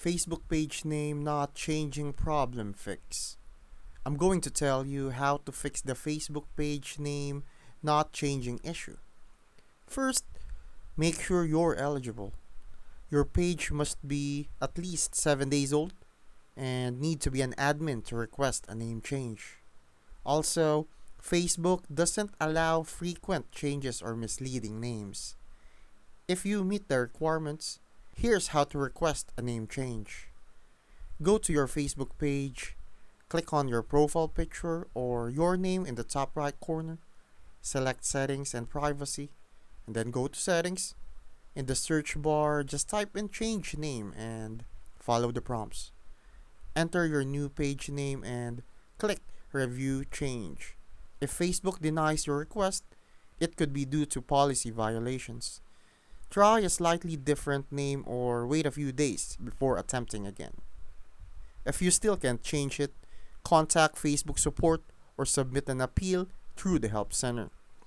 Facebook page name not changing problem fix. I'm going to tell you how to fix the Facebook page name not changing issue. First, make sure you're eligible. Your page must be at least 7 days old and need to be an admin to request a name change. Also, Facebook doesn't allow frequent changes or misleading names. If you meet the requirements, here's how to request a name change. Go to your Facebook page, click on your profile picture or your name in the top right corner, select Settings and Privacy, and then go to Settings. In the search bar, just type in Change Name and follow the prompts. Enter your new page name and click Review Change. If Facebook denies your request, it could be due to policy violations. Try a slightly different name or wait a few days before attempting again. If you still can't change it, contact Facebook support or submit an appeal through the Help Center.